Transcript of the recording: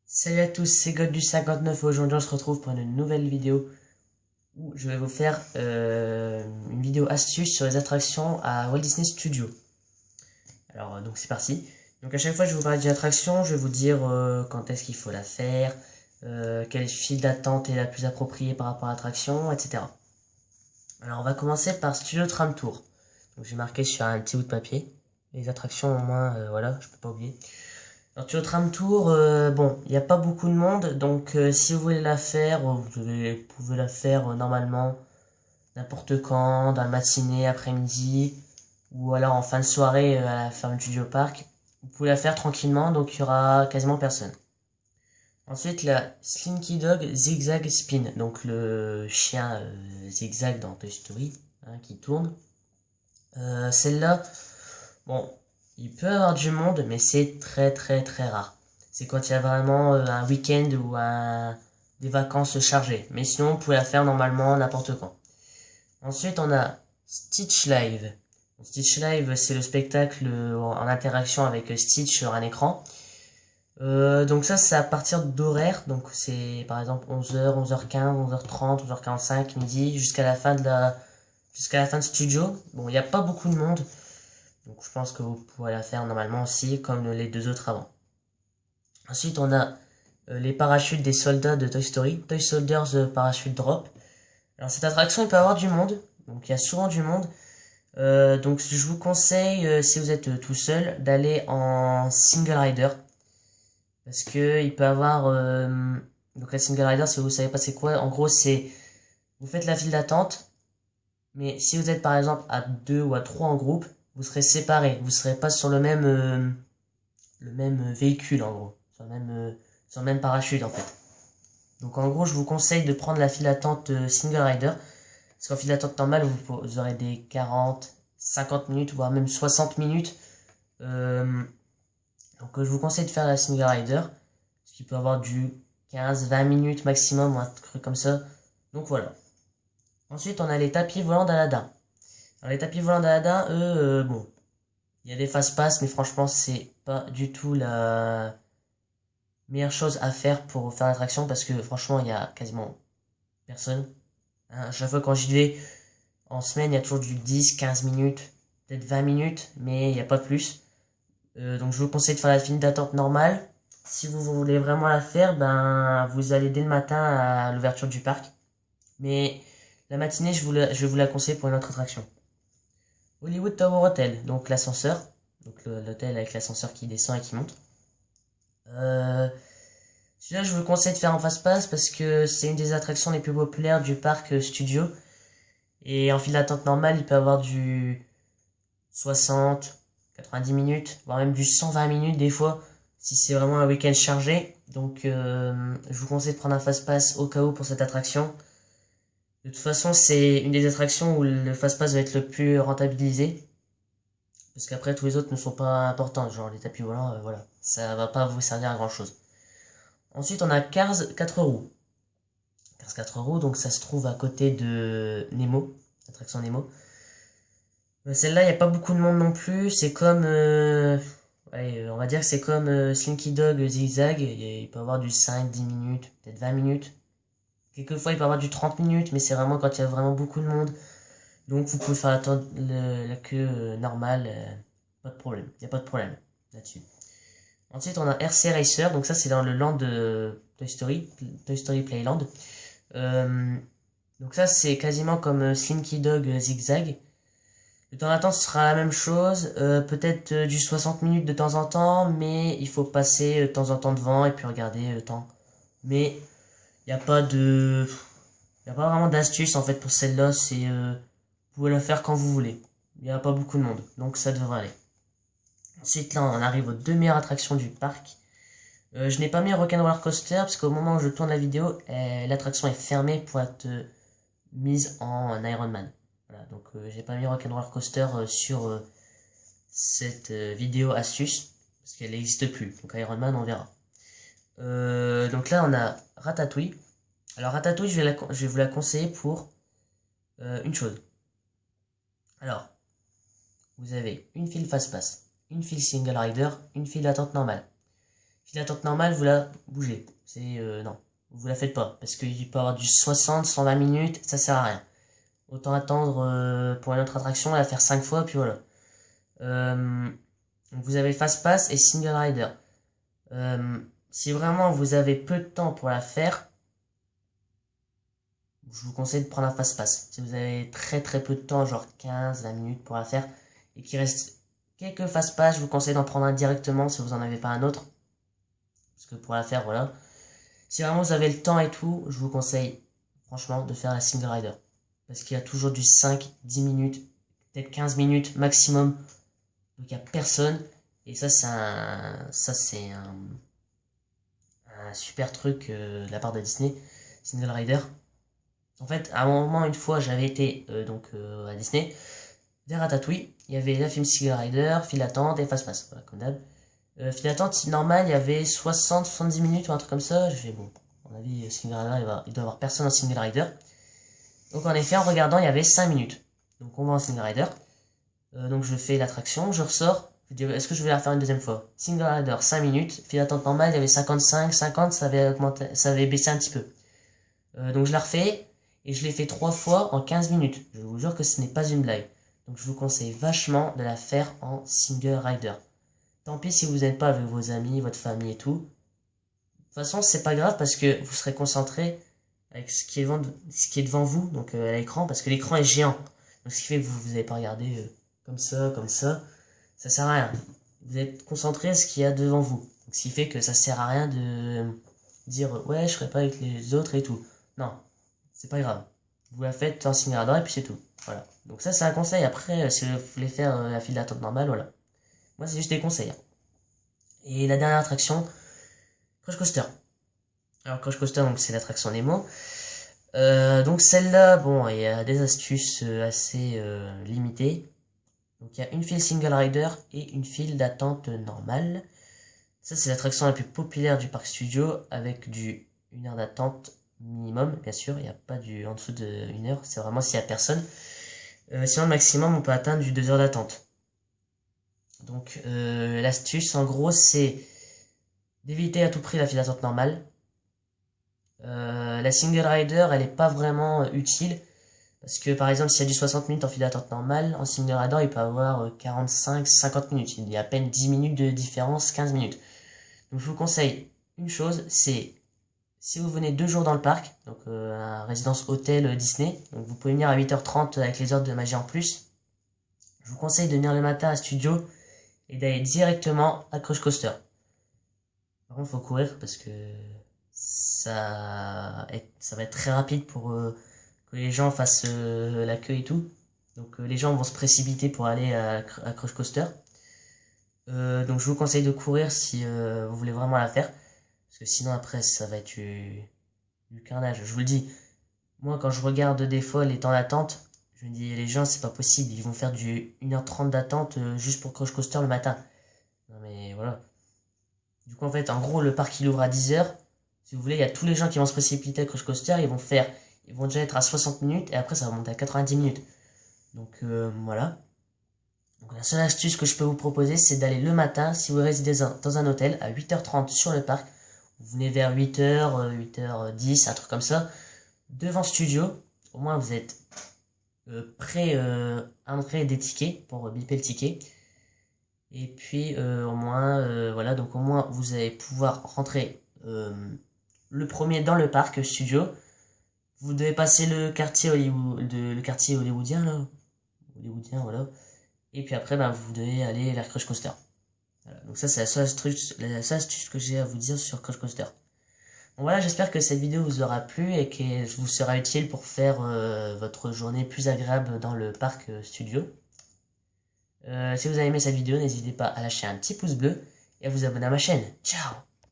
Salut à tous, c'est God du 59. Aujourd'hui, on se retrouve pour une nouvelle vidéo où je vais vous faire une vidéo astuce sur les attractions à Walt Disney Studios. Alors, donc c'est parti. Donc à chaque fois, je vais vous parler d'une attraction, je vais vous dire quand est-ce qu'il faut la faire, quelle file d'attente est la plus appropriée par rapport à l'attraction, etc. Alors, on va commencer par Studio Tram Tour. Donc j'ai marqué sur un petit bout de papier les attractions au moins, voilà, je peux pas oublier. Alors, tu au tram tour, bon, il n'y a pas beaucoup de monde, donc si vous voulez la faire, pouvez la faire normalement n'importe quand, dans la matinée, après-midi, ou alors en fin de soirée à la fermeture du parc. Vous pouvez la faire tranquillement, donc il y aura quasiment personne. Ensuite, la Slinky Dog Zigzag Spin, donc le chien zigzag dans Toy Story, hein, qui tourne. Celle-là, bon, il peut y avoir du monde, mais c'est très très très rare. C'est quand il y a vraiment un week-end ou des vacances chargées. Mais sinon, vous pouvez la faire normalement n'importe quand. Ensuite, on a Stitch Live. Stitch Live, c'est le spectacle en interaction avec Stitch sur un écran. Donc ça, c'est à partir d'horaires. Donc c'est par exemple 11h, 11h15, 11h30, 11h45, midi, jusqu'à la fin de studio. Bon, il n'y a pas beaucoup de monde. Donc je pense que vous pourrez la faire normalement aussi, comme les deux autres avant. Ensuite, on a les parachutes des soldats de Toy Story, Toy Soldiers Parachute Drop. Alors cette attraction, il peut y avoir du monde, donc il y a souvent du monde. Donc je vous conseille, si vous êtes tout seul, d'aller en single rider. Parce que il peut y avoir... donc la single rider, si vous savez pas c'est quoi, en gros c'est... Vous faites la file d'attente, mais si vous êtes par exemple à 2 ou à 3 en groupe, vous serez séparés. Vous serez pas sur le même véhicule en gros, sur le même parachute en fait. Donc en gros, je vous conseille de prendre la file d'attente single rider, parce qu'en file d'attente normale, vous aurez des 40, 50 minutes, voire même 60 minutes. Euh, donc je vous conseille de faire la single rider, ce qui peut avoir du 15-20 minutes maximum, ou un truc comme ça. Donc voilà. Ensuite, on a les tapis volants d'Aladin. Alors les tapis volants d'Aladin, eux, bon, il y a des fast-pass, mais franchement, c'est pas du tout la meilleure chose à faire pour faire l'attraction parce que franchement, il y a quasiment personne. Hein, à chaque fois quand j'y vais en semaine, il y a toujours du 10-15 minutes, peut-être 20 minutes, mais il n'y a pas plus. Donc je vous conseille de faire la file d'attente normale. Si vous voulez vraiment la faire, ben vous allez dès le matin à l'ouverture du parc. Mais la matinée, je vais vous la conseiller pour une autre attraction. Hollywood Tower Hotel, donc l'ascenseur. Donc l'hôtel avec l'ascenseur qui descend et qui monte. Euh, Celui-là, je vous conseille de faire en fast-pass parce que c'est une des attractions les plus populaires du parc studio. Et en file d'attente normale, il peut avoir du 60, 90 minutes, voire même du 120 minutes des fois, si c'est vraiment un week-end chargé. Donc, je vous conseille de prendre un fast-pass au cas où pour cette attraction. De toute façon, c'est une des attractions où le fast-pass va être le plus rentabilisé. Parce qu'après, tous les autres ne sont pas importants. Genre les tapis volants, voilà. Ça va pas vous servir à grand chose. Ensuite, on a Cars 4 roues. Cars 4 roues, donc ça se trouve à côté de Nemo, l'attraction Nemo. Celle-là, il n'y a pas beaucoup de monde non plus. C'est comme, ouais, on va dire que c'est comme Slinky Dog Zigzag. Il peut y avoir du 5-10 minutes, peut-être 20 minutes. Quelquefois, il peut y avoir du 30 minutes, mais c'est vraiment quand il y a vraiment beaucoup de monde. Donc, vous pouvez faire attendre la queue normale. Pas de problème. Il n'y a pas de problème là-dessus. Ensuite, on a RC Racer. Donc, ça, c'est dans le land de Toy Story Playland. Euh, donc, ça, c'est quasiment comme Slinky Dog Zigzag. Le temps d'attente sera la même chose, peut-être du 60 minutes de temps en temps, mais il faut passer de temps en temps devant et puis regarder le temps. Mais il n'y a pas de... Il n'y a pas vraiment d'astuce en fait pour celle-là, c'est... vous pouvez la faire quand vous voulez. Il n'y a pas beaucoup de monde, donc ça devrait aller. Ensuite là, on arrive aux deux meilleures attractions du parc. Je n'ai pas mis Rock'n'Roller Coaster parce qu'au moment où je tourne la vidéo, l'attraction est fermée pour être mise en Ironman. Voilà, donc j'ai pas mis Rock'n'Roller Coaster sur cette vidéo astuce parce qu'elle n'existe plus. Donc Iron Man, on verra. Donc là, on a Ratatouille. Alors Ratatouille, je vais vous la conseiller pour une chose. Alors, vous avez une file fast pass, une file single rider, une file d'attente normale. File d'attente normale, vous la bougez. Non, vous la faites pas. Parce qu'il peut y avoir du 60, 120 minutes, ça sert à rien. Autant attendre pour une autre attraction, la faire 5 fois, puis voilà. Vous avez Fast Pass et Single Rider. Si vraiment vous avez peu de temps pour la faire, je vous conseille de prendre un Fast Pass. Si vous avez très peu de temps, genre 15-20 minutes pour la faire, et qu'il reste quelques Fast Pass, je vous conseille d'en prendre un directement si vous n'en avez pas un autre. Parce que pour la faire, voilà. Si vraiment vous avez le temps et tout, je vous conseille franchement de faire la Single Rider. Parce qu'il y a toujours du 5-10 minutes, peut-être 15 minutes maximum. Donc il n'y a personne. Et ça, c'est un super truc de la part de Disney, Single Rider. En fait, à un moment, une fois, j'avais été à Disney, vers Ratatouille. Il y avait la film Single Rider, file d'attente et Fast Pass. Voilà, comme d'hab. File d'attente, normal, il y avait 60-70 minutes ou un truc comme ça. J'ai fait, bon, à mon avis, Single Rider, il doit y avoir personne en Single Rider. Donc en effet, en regardant, il y avait 5 minutes. Donc on va en Single Rider. Donc je fais l'attraction, je ressors. Je dis, est-ce que je vais la faire une deuxième fois? Single Rider, 5 minutes. File d'attente normale, il y avait 55, 50, ça avait baissé un petit peu. Donc je la refais. Et je l'ai fait 3 fois en 15 minutes. Je vous jure que ce n'est pas une blague. Donc je vous conseille vachement de la faire en Single Rider. Tant pis si vous n'êtes pas avec vos amis, votre famille et tout. De toute façon, c'est pas grave parce que vous serez concentré avec ce qui est devant vous, donc à l'écran, parce que l'écran est géant. Donc ce qui fait que vous n'allez pas regarder comme ça, ça sert à rien. Vous êtes concentré à ce qu'il y a devant vous. Donc ce qui fait que ça sert à rien de dire ouais, je serai pas avec les autres et tout. Non, c'est pas grave. Vous la faites en Single Rider et puis c'est tout. Voilà. Donc ça c'est un conseil. Après, si vous voulez faire la file d'attente normale, voilà. Moi c'est juste des conseils. Et la dernière attraction, Crush Coaster. Alors Crush Coaster, donc c'est l'attraction Nemo. Donc celle-là, bon, il y a des astuces assez limitées. Donc il y a une file Single Rider et une file d'attente normale. Ça c'est l'attraction la plus populaire du parc studio avec du 1 heure d'attente minimum, bien sûr, il n'y a pas en dessous de 1 heure, c'est vraiment s'il n'y a personne. Sinon le maximum on peut atteindre du 2 heures d'attente. Donc l'astuce en gros c'est d'éviter à tout prix la file d'attente normale. La Single Rider elle n'est pas vraiment utile. Parce que par exemple s'il y a du 60 minutes en file d'attente normale, en Single Rider il peut avoir 45-50 minutes. Il y a à peine 10 minutes de différence, 15 minutes. Donc je vous conseille une chose, c'est si vous venez 2 jours dans le parc, donc à résidence hôtel Disney, donc vous pouvez venir à 8h30 avec les heures de magie en plus. Je vous conseille de venir le matin à studio et d'aller directement à Crush Coaster. Par contre, il faut courir parce que ça va être très rapide pour que les gens fassent la queue et tout. Donc les gens vont se précipiter pour aller à Crush Coaster. Donc je vous conseille de courir si vous voulez vraiment la faire. Parce que sinon après ça va être du carnage. Je vous le dis, moi quand je regarde des fois les temps d'attente, je me dis les gens c'est pas possible, ils vont faire du 1h30 d'attente juste pour Crush Coaster le matin. Non mais voilà. Du coup en fait en gros le parc il ouvre à 10h. Si vous voulez il y a tous les gens qui vont se précipiter à Crush Coaster, ils vont déjà être à 60 minutes et après ça va monter à 90 minutes. Donc voilà. Donc la seule astuce que je peux vous proposer c'est d'aller le matin si vous résidez dans un hôtel à 8h30 sur le parc. Vous venez vers 8h, 8h10, un truc comme ça, devant studio. Au moins vous êtes prêt à entrer des tickets pour biper le ticket. Et puis au moins, voilà, donc au moins vous allez pouvoir rentrer le premier dans le parc studio. Vous devez passer le quartier hollywoodien là. Hollywoodien, voilà. Et puis après, vous devez aller vers Crush Coaster. Voilà, donc ça c'est la seule astuce que j'ai à vous dire sur Crush Coaster. Bon voilà, j'espère que cette vidéo vous aura plu et qu'elle vous sera utile pour faire votre journée plus agréable dans le parc studio. Si vous avez aimé cette vidéo, n'hésitez pas à lâcher un petit pouce bleu et à vous abonner à ma chaîne. Ciao!